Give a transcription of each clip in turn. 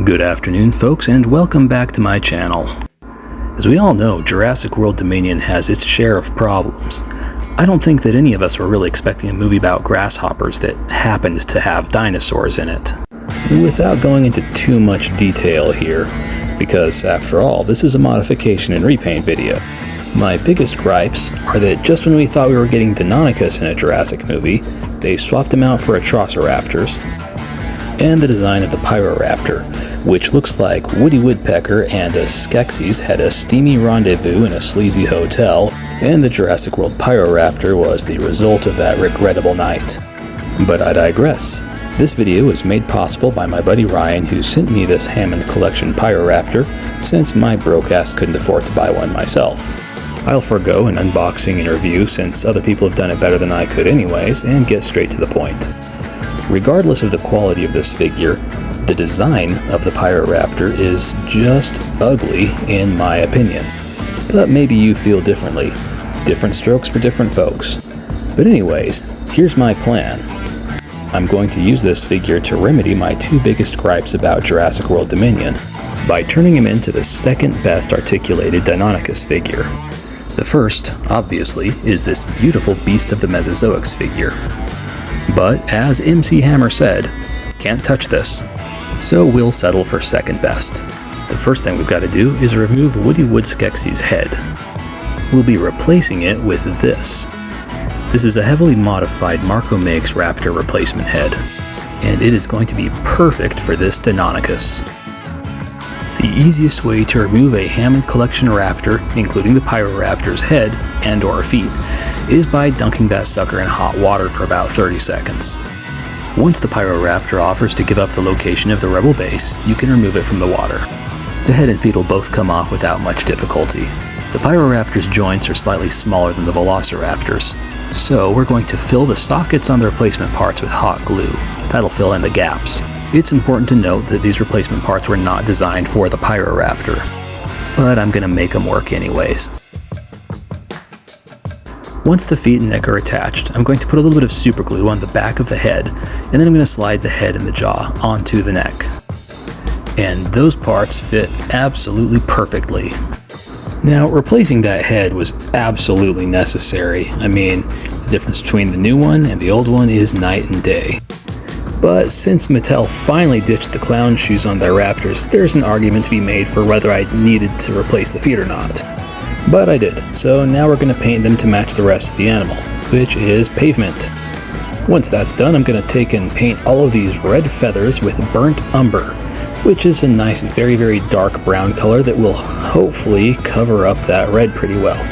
Good afternoon, folks, and welcome back to my channel. As we all know, Jurassic World Dominion has its share of problems. I don't think that any of us were really expecting a movie about grasshoppers that happened to have dinosaurs in it. Without going into too much detail here, because after all, this is a modification and repaint video, my biggest gripes are that just when we thought we were getting Deinonychus in a Jurassic movie, they swapped him out for Atrociraptors. And the design of the Pyroraptor, which looks like Woody Woodpecker and a Skeksis had a steamy rendezvous in a sleazy hotel, and the Jurassic World Pyroraptor was the result of that regrettable night. But I digress. This video was made possible by my buddy Ryan, who sent me this Hammond collection Pyroraptor, since my broke ass couldn't afford to buy one myself. I'll forego an unboxing and review since other people have done it better than I could anyways, and get straight to the point. Regardless of the quality of this figure, the design of the Pyroraptor is just ugly in my opinion. But maybe you feel differently. Different strokes for different folks. But anyways, here's my plan. I'm going to use this figure to remedy my two biggest gripes about Jurassic World Dominion by turning him into the second best articulated Deinonychus figure. The first, obviously, is this beautiful Beast of the Mesozoics figure. But as MC Hammer said, can't touch this, so we'll settle for second best. The first thing we've got to do is remove Woody Woodskeksis' head. We'll be replacing it with this. This is a heavily modified Marco Makes Raptor replacement head, and it is going to be perfect for this Deinonychus. The easiest way to remove a Hammond collection raptor, including the Pyroraptor's head and or feet, is by dunking that sucker in hot water for about 30 seconds. Once the Pyroraptor offers to give up the location of the rebel base, you can remove it from the water. The head and feet will both come off without much difficulty. The Pyroraptor's joints are slightly smaller than the Velociraptor's, so we're going to fill the sockets on the replacement parts with hot glue. That'll fill in the gaps. It's important to note that these replacement parts were not designed for the Pyroraptor, but I'm going to make them work anyways. Once the feet and neck are attached, I'm going to put a little bit of super glue on the back of the head, and then I'm going to slide the head and the jaw onto the neck. And those parts fit absolutely perfectly. Now, replacing that head was absolutely necessary. I mean, the difference between the new one and the old one is night and day. But since Mattel finally ditched the clown shoes on their Raptors, there's an argument to be made for whether I needed to replace the feet or not. But I did, so now we're going to paint them to match the rest of the animal, which is pavement. Once that's done, I'm going to take and paint all of these red feathers with burnt umber, which is a nice, very, very dark brown color that will hopefully cover up that red pretty well.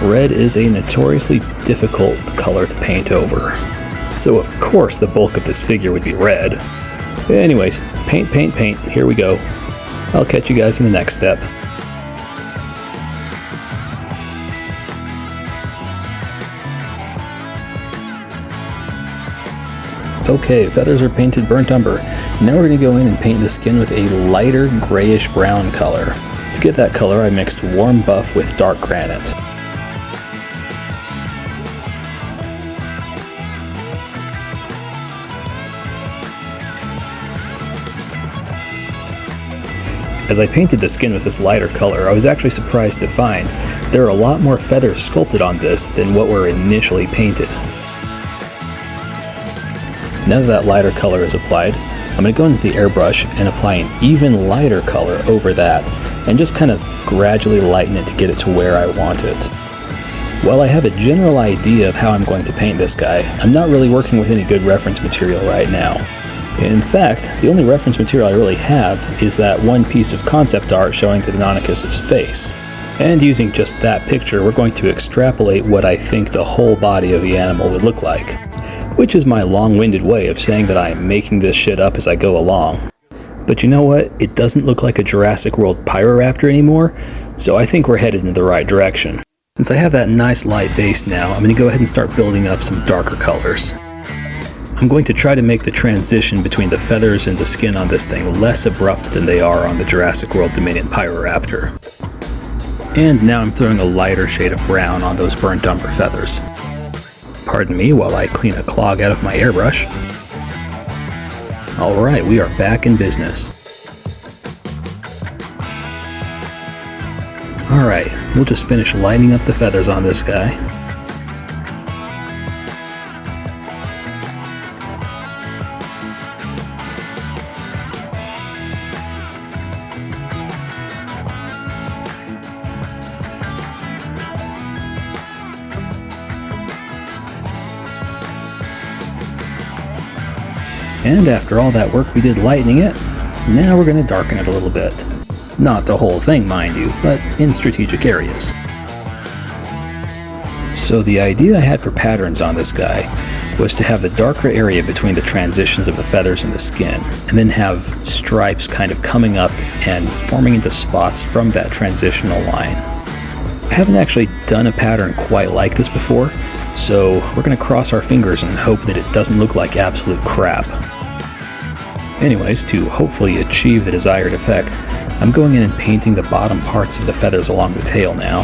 Red is a notoriously difficult color to paint over, so of course the bulk of this figure would be red. Anyways, paint, paint, paint, here we go. I'll catch you guys in the next step. Okay, feathers are painted burnt umber. Now we're going to go in and paint the skin with a lighter grayish brown color. To get that color, I mixed warm buff with dark granite. As I painted the skin with this lighter color, I was actually surprised to find there are a lot more feathers sculpted on this than what were initially painted. Now that lighter color is applied, I'm going to go into the airbrush and apply an even lighter color over that, and just kind of gradually lighten it to get it to where I want it. While I have a general idea of how I'm going to paint this guy, I'm not really working with any good reference material right now. In fact, the only reference material I really have is that one piece of concept art showing the Deinonychus' face. And using just that picture, we're going to extrapolate what I think the whole body of the animal would look like. Which is my long-winded way of saying that I'm making this shit up as I go along. But you know what? It doesn't look like a Jurassic World Pyroraptor anymore, so I think we're headed in the right direction. Since I have that nice light base now, I'm going to go ahead and start building up some darker colors. I'm going to try to make the transition between the feathers and the skin on this thing less abrupt than they are on the Jurassic World Dominion Pyroraptor. And now I'm throwing a lighter shade of brown on those burnt umber feathers. Pardon me while I clean a clog out of my airbrush. Alright, we are back in business. Alright, we'll just finish lining up the feathers on this guy. And after all that work we did lightening it, now we're going to darken it a little bit. Not the whole thing, mind you, but in strategic areas. So the idea I had for patterns on this guy was to have the darker area between the transitions of the feathers and the skin, and then have stripes kind of coming up and forming into spots from that transitional line. I haven't actually done a pattern quite like this before, so we're going to cross our fingers and hope that it doesn't look like absolute crap. Anyways, to hopefully achieve the desired effect, I'm going in and painting the bottom parts of the feathers along the tail now,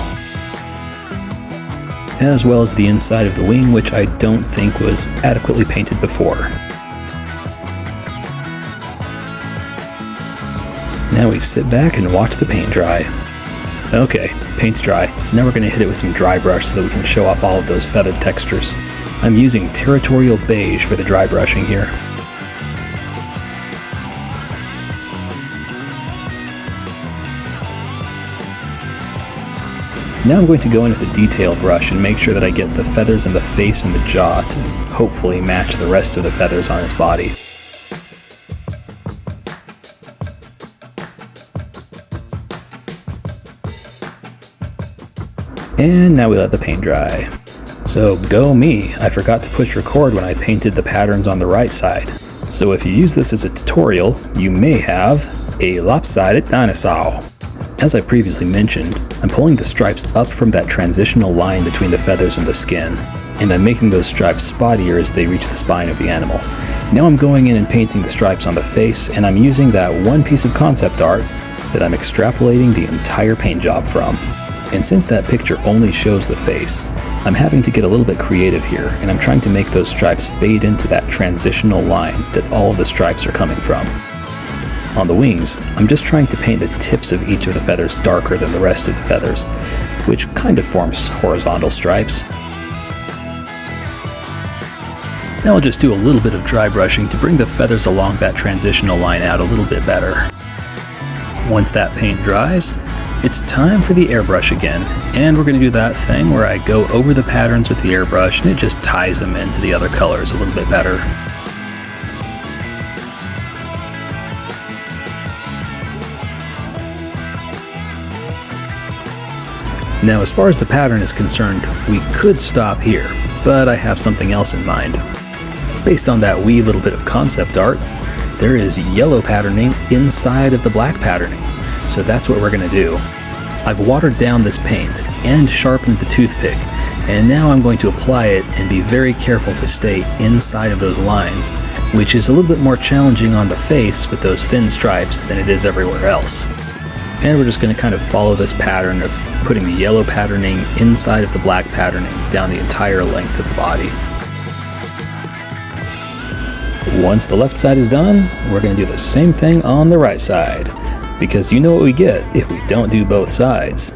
as well as the inside of the wing, which I don't think was adequately painted before. Now we sit back and watch the paint dry. Okay, paint's dry. Now we're going to hit it with some dry brush so that we can show off all of those feathered textures. I'm using Territorial Beige for the dry brushing here. Now I'm going to go in with a detail brush and make sure that I get the feathers in the face and the jaw to hopefully match the rest of the feathers on his body. And now we let the paint dry. So go me, I forgot to push record when I painted the patterns on the right side. So if you use this as a tutorial, you may have a lopsided dinosaur. As I previously mentioned, I'm pulling the stripes up from that transitional line between the feathers and the skin, and I'm making those stripes spottier as they reach the spine of the animal. Now I'm going in and painting the stripes on the face, and I'm using that one piece of concept art that I'm extrapolating the entire paint job from. And since that picture only shows the face, I'm having to get a little bit creative here, and I'm trying to make those stripes fade into that transitional line that all of the stripes are coming from. On the wings, I'm just trying to paint the tips of each of the feathers darker than the rest of the feathers, which kind of forms horizontal stripes. Now I'll just do a little bit of dry brushing to bring the feathers along that transitional line out a little bit better. Once that paint dries, it's time for the airbrush again, and we're going to do that thing where I go over the patterns with the airbrush and it just ties them into the other colors a little bit better. Now, as far as the pattern is concerned, we could stop here, but I have something else in mind. Based on that wee little bit of concept art, there is yellow patterning inside of the black patterning, so that's what we're going to do. I've watered down this paint and sharpened the toothpick, and now I'm going to apply it and be very careful to stay inside of those lines, which is a little bit more challenging on the face with those thin stripes than it is everywhere else. And we're just going to kind of follow this pattern of putting the yellow patterning inside of the black patterning down the entire length of the body. Once the left side is done, we're going to do the same thing on the right side, because you know what we get if we don't do both sides.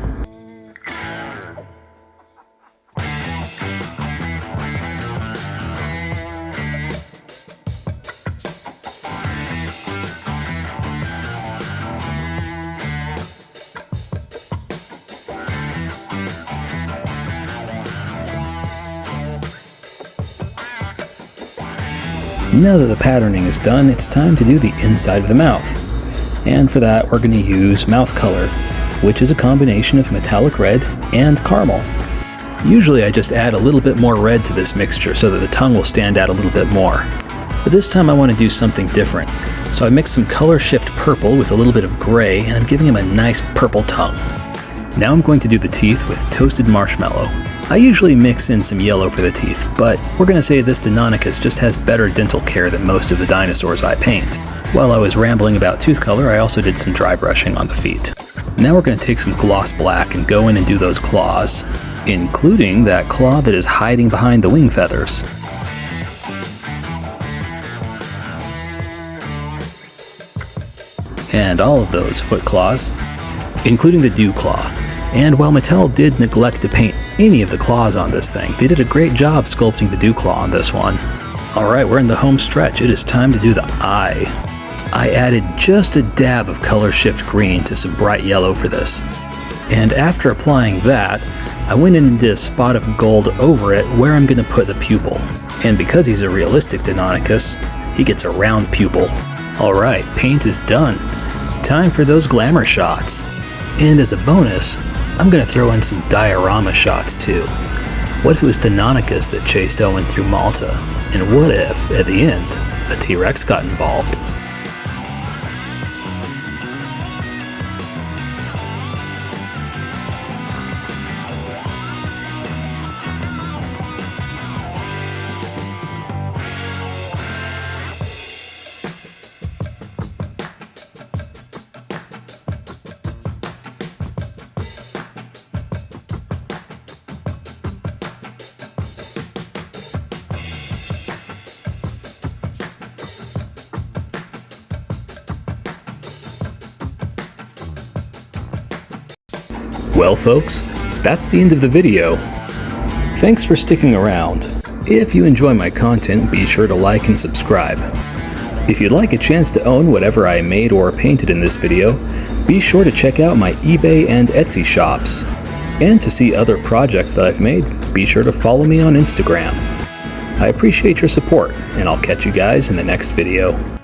Now that the patterning is done, it's time to do the inside of the mouth. And for that, we're going to use mouth color, which is a combination of metallic red and caramel. Usually I just add a little bit more red to this mixture so that the tongue will stand out a little bit more. But this time I want to do something different. So I mixed some color shift purple with a little bit of gray, and I'm giving him a nice purple tongue. Now I'm going to do the teeth with toasted marshmallow. I usually mix in some yellow for the teeth, but we're going to say this Deinonychus just has better dental care than most of the dinosaurs I paint. While I was rambling about tooth color, I also did some dry brushing on the feet. Now we're going to take some gloss black and go in and do those claws, including that claw that is hiding behind the wing feathers. And all of those foot claws, including the dew claw. And while Mattel did neglect to paint any of the claws on this thing, they did a great job sculpting the dew claw on this one. Alright, we're in the home stretch. It is time to do the eye. I added just a dab of color shift green to some bright yellow for this. And after applying that, I went in and did a spot of gold over it where I'm going to put the pupil. And because he's a realistic Deinonychus, he gets a round pupil. Alright, paint is done. Time for those glamour shots. And as a bonus, I'm going to throw in some diorama shots too. What if it was Deinonychus that chased Owen through Malta? And what if, at the end, a T-Rex got involved? Well folks, that's the end of the video. Thanks for sticking around. If you enjoy my content, be sure to like and subscribe. If you'd like a chance to own whatever I made or painted in this video, be sure to check out my eBay and Etsy shops. And to see other projects that I've made, be sure to follow me on Instagram. I appreciate your support, and I'll catch you guys in the next video.